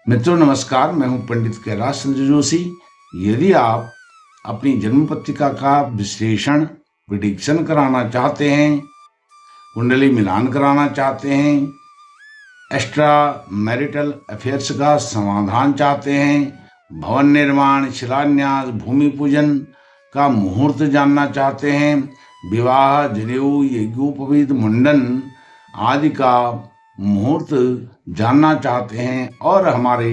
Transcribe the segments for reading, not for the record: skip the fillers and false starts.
मित्रों नमस्कार, मैं हूं पंडित कैलाश चंद्र जोशी। यदि आप अपनी जन्म पत्रिका का विश्लेषण प्रिडिक्शन कराना चाहते हैं, कुंडली मिलान कराना चाहते हैं, एक्स्ट्रा मैरिटल अफेयर्स का समाधान चाहते हैं, भवन निर्माण, शिलान्यास, भूमि पूजन का मुहूर्त जानना चाहते हैं, विवाह, जनेऊ, यज्ञोपवीत, मुंडन आदि का मुहूर्त जानना चाहते हैं और हमारे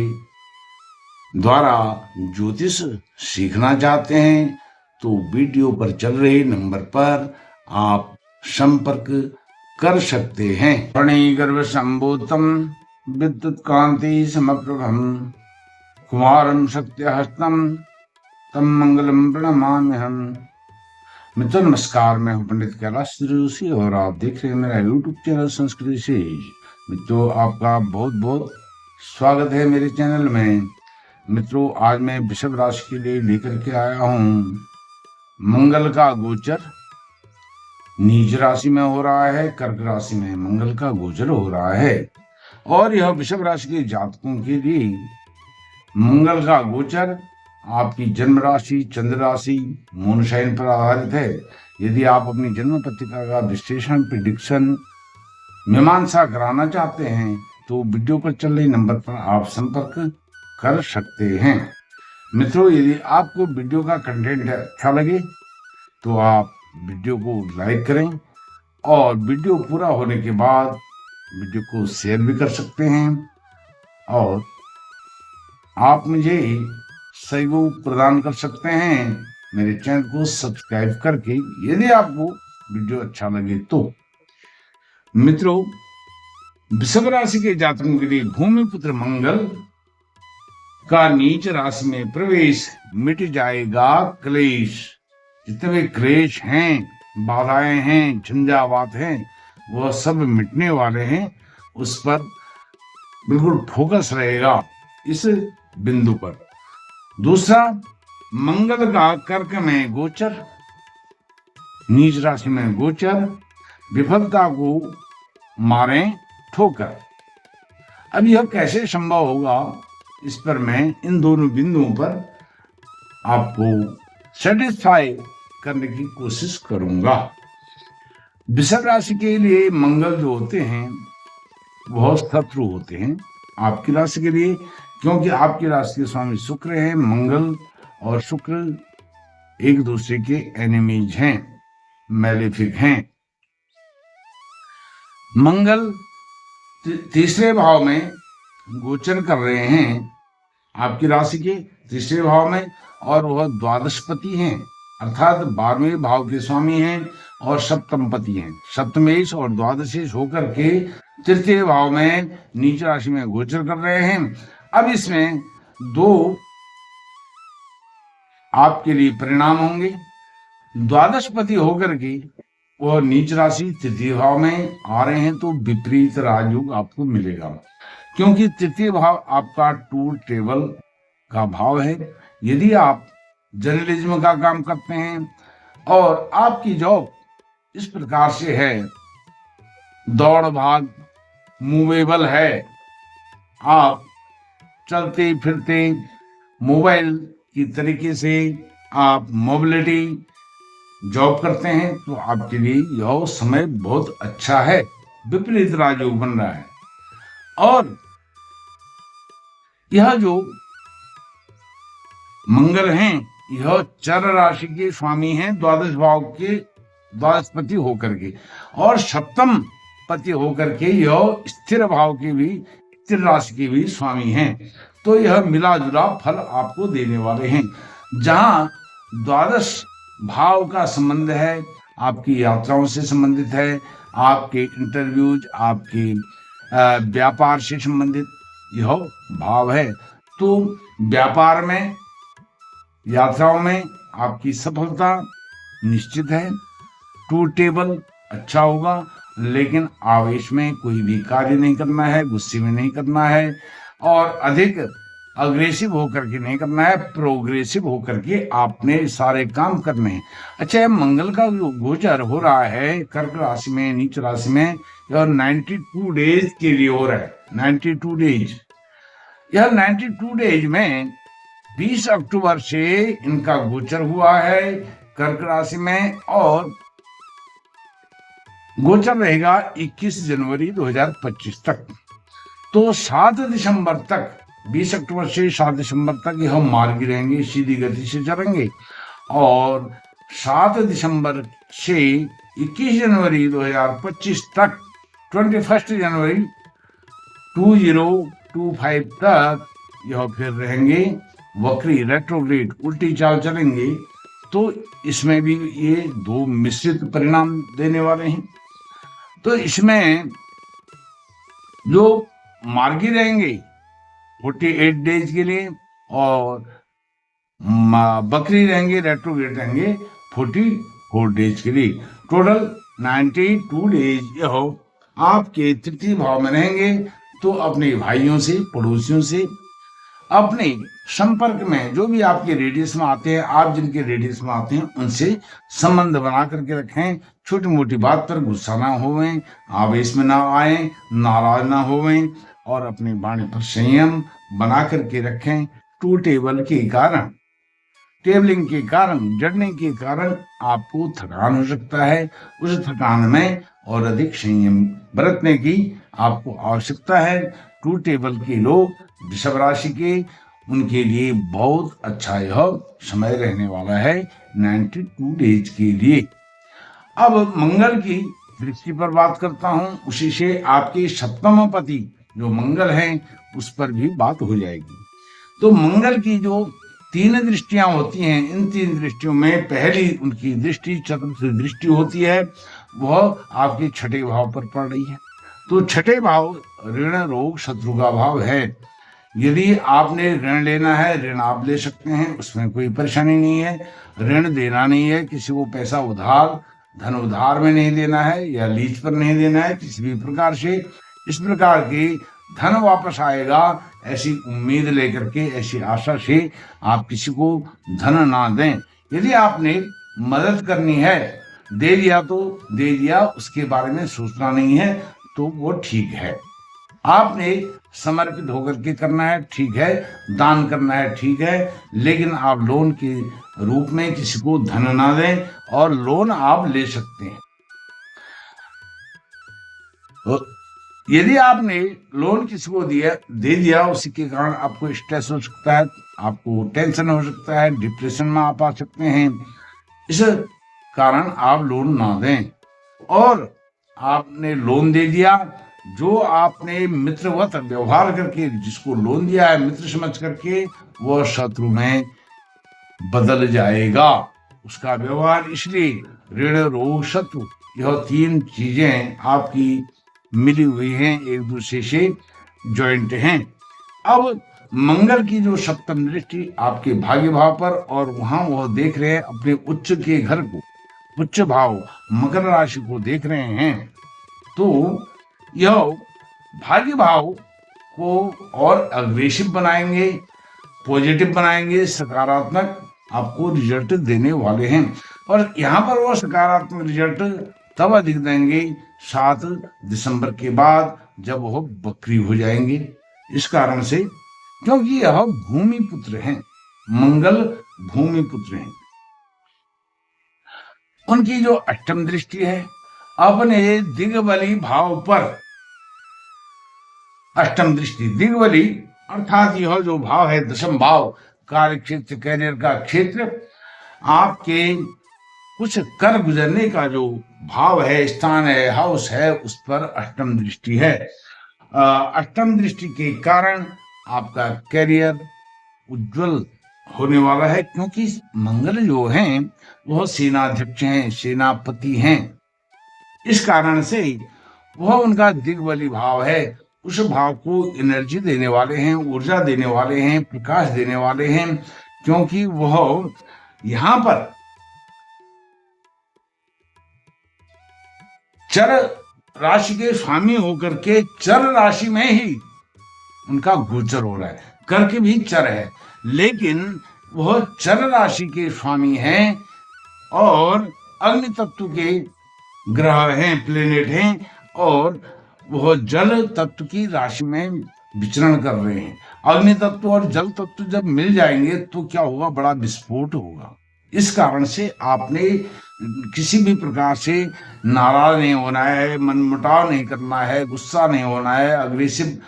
द्वारा ज्योतिष सीखना चाहते हैं, तो वीडियो पर चल रहे नंबर पर आप संपर्क कर सकते हैं। प्रणय गर्भ संभूतम विद्युत कांति समप्रभम कुमारम सत्यहस्तम तम मंगलम प्रणमाम्यहम। मित्रों नमस्कार, मैं हूं पंडित कैलाश जोशी और आप देख रहे हैं मेरा यूट्यूब चैनल संस्कृति से। मित्रों आपका बहुत बहुत स्वागत है मेरे चैनल में। मित्रों आज मैं वृषभ राशि के लिए लेकर के आया हूँ मंगल का गोचर। नीच राशि में हो रहा है, कर्क राशि में मंगल का गोचर हो रहा है और यह वृषभ राशि के जातकों के लिए मंगल का गोचर आपकी जन्म राशि, चंद्र राशि, मून साइन पर आधारित है। यदि आप अपनी जन्म पत्रिका का विश्लेषण, प्रिडिक्शन, मीमांसा कराना चाहते हैं तो वीडियो पर चल रहे नंबर पर आप संपर्क कर सकते हैं। मित्रों यदि आपको वीडियो का कंटेंट अच्छा लगे तो आप वीडियो को लाइक करें और वीडियो पूरा होने के बाद वीडियो को शेयर भी कर सकते हैं और आप मुझे सहयोग प्रदान कर सकते हैं मेरे चैनल को सब्सक्राइब करके, यदि आपको वीडियो अच्छा लगे तो। मित्रों वृषभ राशि के जातकों के लिए भूमिपुत्र मंगल का नीच राशि में प्रवेश मिट जाएगा क्लेश। जितने भी क्लेश हैं, बाधाएं हैं, झंझावात हैं, वह सब मिटने वाले हैं। उस पर बिल्कुल फोकस रहेगा इस बिंदु पर। दूसरा, मंगल का कर्क में गोचर, नीच राशि में गोचर विफलता को मारे ठोकर। अब यह कैसे संभव होगा, इस पर मैं इन दोनों बिंदुओं पर आपको सेटिस्फाई करने की कोशिश करूंगा। वृषभ राशि के लिए मंगल जो होते हैं वह शत्रु होते हैं आपकी राशि के लिए, क्योंकि आपकी राशि के स्वामी शुक्र हैं। मंगल और शुक्र एक दूसरे के एनिमीज हैं, मैलेफिक हैं। मंगल तीसरे भाव में गोचर कर रहे हैं आपकी राशि के तीसरे भाव में और वह द्वादशपति हैं, अर्थात 12वें भाव के स्वामी हैं और सप्तमपति हैं। सप्तमेश और द्वादशेश होकर के तृतीय भाव में नीच राशि में गोचर कर रहे हैं। अब इसमें दो आपके लिए परिणाम होंगे। द्वादशपति होकर के वह नीच राशि तृतीय भाव में आ रहे हैं तो विपरीत राजयोग आपको मिलेगा, क्योंकि तृतीय भाव आपका टूर टेबल का भाव है। यदि आप जर्नलिज्म का काम करते हैं और आपकी जॉब इस प्रकार से है, दौड़ भाग मूवेबल है, आप चलते फिरते मोबाइल की तरीके से आप मोबिलिटी जॉब करते हैं, तो आपके लिए यह समय बहुत अच्छा है। विपरीत राजयोग बन रहा है और यह जो मंगल हैं यह चर राशि के स्वामी हैं, द्वादश भाव के द्वादशपति होकर के, और सप्तम पति होकर के यह स्थिर भाव के भी, स्थिर राशि के भी स्वामी हैं। तो यह मिला जुला फल आपको देने वाले हैं। जहां द्वादश भाव का संबंध है, आपकी यात्राओं से संबंधित है, आपके इंटरव्यूज, आपके व्यापार से संबंधित यह भाव है, तो व्यापार में, यात्राओं में आपकी सफलता निश्चित है। टूर टेबल अच्छा होगा, लेकिन आवेश में कोई भी कार्य नहीं करना है, गुस्से में नहीं करना है और अधिक अग्रेसिव होकर के नहीं करना है, प्रोग्रेसिव होकर के आपने सारे काम करने हैं। अच्छा, मंगल का गोचर हो रहा है कर्क राशि में, नीच राशि में, और 92 डेज के लिए हो रहा है। 92 डेज यह 92 डेज में 20 अक्टूबर से इनका गोचर हुआ है कर्क राशि में, और गोचर रहेगा 21 जनवरी 2025 तक। तो 7 दिसंबर तक, 20 अक्टूबर से 7 दिसंबर तक यह मार्गी रहेंगे, सीधी गति से चलेंगे, और 7 दिसंबर से 21 जनवरी 2025 तक, 21 जनवरी 2025 तक यह फिर रहेंगे वक्री, रेट्रोग्रेड, उल्टी चाल चलेंगे। तो इसमें भी ये दो मिश्रित परिणाम देने वाले हैं। तो इसमें जो मार्गी रहेंगे 48 डेज के लिए, और बकरी रहेंगे, रेट्रोग्रेड रहेंगे 44 डेज के लिए। टोटल 92 डेज यह आपके तृतीय भाव में रहेंगे। तो अपने भाइयों से, पड़ोसियों से, अपने संपर्क में जो भी आपके रेडियस में आते हैं, आप जिनके रेडियस में आते हैं, उनसे संबंध बना करके रखें। छोटी मोटी बात पर गुस्सा ना होवें, आवेश में ना आए, नाराज ना होवें, और अपनी वाणी पर संयम बना करके रखें। टू टेबल के कारण, टेबलिंग के कारण, जड़ने के कारण आपको थकान हो सकता है। उस थकान में और अधिक संयम बरतने की आपको आवश्यकता है। टू टेबल के लोग, वृषभ राशि के, उनके लिए बहुत अच्छा यह समय रहने वाला है 92 डेज के लिए। अब मंगल की दृष्टि पर बात करता हूं, उसी से आपके सप्तम पति जो मंगल हैं उस पर भी बात हो जाएगी। तो मंगल की जो 3 दृष्टियां होती हैं, इन 3 दृष्टियों में पहली उनकी दृष्टि, चतुर्थ दृष्टि होती है, वह आपके 6ठे भाव पर पड़ रही है। तो 6ठे भाव ऋण, रोग, शत्रु का भाव है। यदि आपने ऋण लेना है, ऋण आप ले सकते हैं, उसमें कोई परेशानी नहीं है। ऋण देना नहीं है, किसी को पैसा उधार, धन उधार में नहीं देना है, या लीज पर नहीं देना है किसी भी प्रकार से। इस प्रकार की धन वापस आएगा ऐसी उम्मीद लेकर के, ऐसी आशा से आप किसी को धन ना दें। यदि आपने मदद करनी है, दे दिया तो दे दिया, उसके बारे में सोचना नहीं है, तो वो ठीक है। आपने समर्पित होकर के करना है, ठीक है, दान करना है, ठीक है, लेकिन आप लोन के रूप में किसी को धन ना दें, और लोन आप ले सकते हैं। यदि आपने लोन किसी को दे दिया, उसी के कारण आपको स्ट्रेस हो सकता है, आपको टेंशन हो सकता है, डिप्रेशन में आप आ सकते हैं। इस कारण आप लोन ना दें। और आपने लोन दे दिया, जो आपने मित्रवत व्यवहार करके जिसको लोन दिया है, मित्र समझ करके, वह शत्रु में बदल जाएगा उसका व्यवहार। इसलिए ऋण, रोग, शत्रु, यह 3 चीजें आपकी मिली हुई हैं, एक दूसरे से ज्वाइंट हैं। अब मंगल की जो सप्तम दृष्टि आपके भाग्य भाव पर, और वहां वह देख रहे हैं अपने उच्च के घर को, उच्च भाव मकर राशि को देख रहे हैं। तो यह भाग्य भाव को और अग्रेसिव बनाएंगे, पॉजिटिव बनाएंगे, सकारात्मक आपको रिजल्ट देने वाले हैं। और यहाँ पर वो सकारात्मक रिजल्ट तब अधिक देंगे 7 दिसंबर के बाद, जब वह बकरी हो जाएंगे। इस कारण से, क्योंकि यह भूमि पुत्र हैं, मंगल भूमि पुत्र हैं। उनकी जो अष्टम दृष्टि है अपने दिग्बली भाव पर, अष्टम दृष्टि दिग्बली अर्थात यह जो भाव है दशम भाव, कार्य क्षेत्र, कैरियर का क्षेत्र, आपके कुछ कर गुजरने का जो भाव है, स्थान है, हाउस है, उस पर अष्टम दृष्टि है। अष्टम दृष्टि के कारण आपका कैरियर उज्जवल होने वाला है, क्योंकि मंगल जो हैं वह सेनाध्यक्ष हैं, सेनापति हैं। इस कारण से वह उनका दिग्बली भाव है, उस भाव को एनर्जी देने वाले हैं, ऊर्जा देने वाले हैं, प्रकाश देने वाले हैं, क्योंकि वह यहाँ पर चर राशि के स्वामी होकर के चर राशि में ही उनका गोचर हो रहा है। कर्क भी चर है, लेकिन वह चर राशि के स्वामी हैं और अग्नि तत्व के ग्रह हैं, प्लेनेट हैं, और वह जल तत्व की राशि में विचरण कर रहे हैं। अग्नि तत्व और जल तत्व जब मिल जाएंगे तो क्या होगा, बड़ा विस्फोट होगा। इस कारण से आपने किसी भी प्रकार से नाराज नहीं होना है, मनमुटाव नहीं करना है, गुस्सा नहीं होना है, अग्रेसिव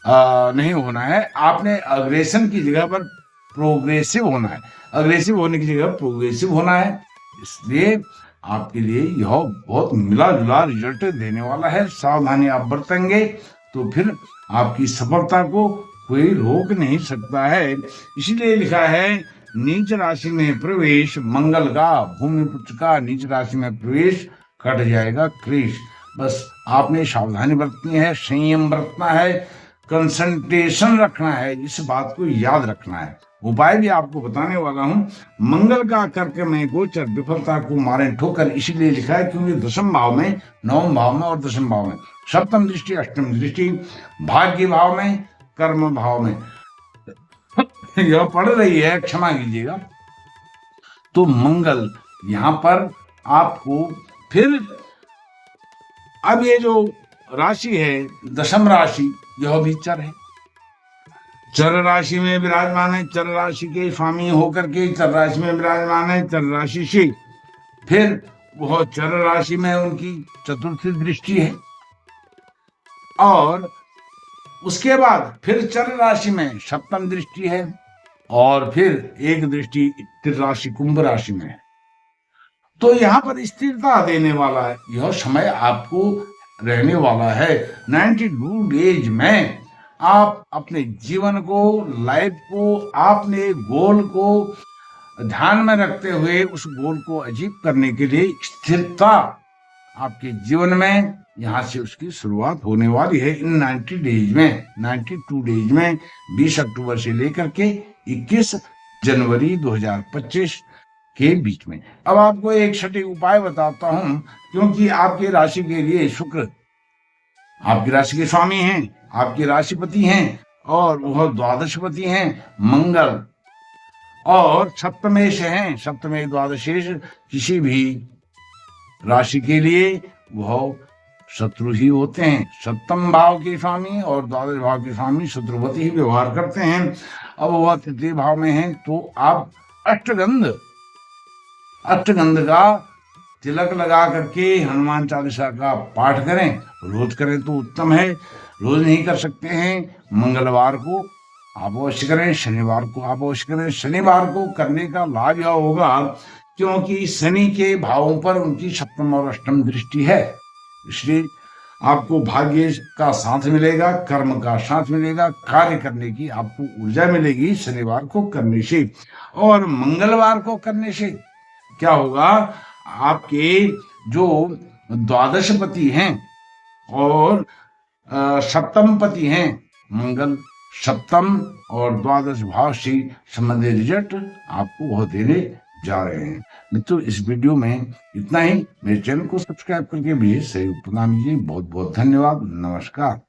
नहीं होना है। आपने अग्रेशन की जगह पर प्रोग्रेसिव होना है, अग्रेसिव होने की जगह प्रोग्रेसिव होना है। इसलिए आपके लिए यह बहुत मिला जुला रिजल्ट देने वाला है। सावधानी आप बरतेंगे तो फिर आपकी सफलता को कोई रोक नहीं सकता है। इसीलिए लिखा है नीच राशि में प्रवेश मंगल का, भूमि पुत्र का नीच राशि में प्रवेश कट जाएगा क्लेश। बस आपने सावधानी बरतनी है, संयम बरतना है, कंसंट्रेशन रखना है, इस बात को याद रखना है। उपाय भी आपको बताने वाला हूं। मंगल का कर्क में गोचर विफलता को मारे ठोकर, इसीलिए लिखा है क्योंकि दशम भाव में, नवम भाव में और दशम भाव में सप्तम दृष्टि, अष्टम दृष्टि, भाग्य भाव में, कर्म भाव में यह पड़ रही है, क्षमा कीजिएगा। तो मंगल यहां पर आपको फिर, अब ये जो राशि है दशम राशि, यह भी चर है, चर राशि में विराजमान है, चर राशि के स्वामी होकर के चर राशि में विराजमान है, चर राशि से फिर वह चर राशि में उनकी चतुर्थी दृष्टि है, और उसके बाद फिर चर राशि में सप्तम दृष्टि है, और फिर एक दृष्टि स्थिर राशि कुंभ राशि में है। तो यहाँ पर स्थिरता देने वाला है, यह समय आपको रहने वाला है। 92 डेज में आप अपने जीवन को, लाइफ को, आपने गोल को ध्यान में रखते हुए उस गोल को अचीव करने के लिए स्थिरता आपके जीवन में यहाँ से उसकी शुरुआत होने वाली है। इन 90 डेज में, 92 डेज में 20 अक्टूबर से लेकर के 21 जनवरी 2025 के बीच में। अब आपको एक सटीक उपाय बताता हूं, क्योंकि आपके राशि के लिए शुक्र आपकी राशि के स्वामी हैं, आपके राशिपति हैं, और वह द्वादशपति हैं मंगल, और सप्तमेश हैं। सप्तमेश द्वादशेश किसी भी राशि के लिए वह शत्रु ही होते हैं। सप्तम भाव के स्वामी और द्वादश भाव के स्वामी शत्रुवती ही व्यवहार करते हैं। अब वह तृतीय भाव में है तो आप अष्टगंध का तिलक लगा करके हनुमान चालीसा का पाठ करें। रोज करें तो उत्तम है, रोज नहीं कर सकते हैं मंगलवार को आप अवश्य करें, शनिवार को आप अवश्य करें। शनिवार को करने का लाभ यह होगा क्योंकि शनि के भावों पर उनकी सप्तम और अष्टम दृष्टि है, इसलिए आपको भाग्य का साथ मिलेगा, कर्म का साथ मिलेगा, कार्य करने की आपको ऊर्जा मिलेगी शनिवार को करने से। और मंगलवार को करने से क्या होगा, आपके जो द्वादशपति हैं और सप्तम पति हैं, मंगल सप्तम और द्वादश भाव से संबंधित रिजल्ट आपको वह देने जा रहे हैं। मित्रों, इस वीडियो में इतना ही। मेरे चैनल को सब्सक्राइब करके मुझे सहयोग प्रदान कीजिए। बहुत बहुत धन्यवाद। नमस्कार।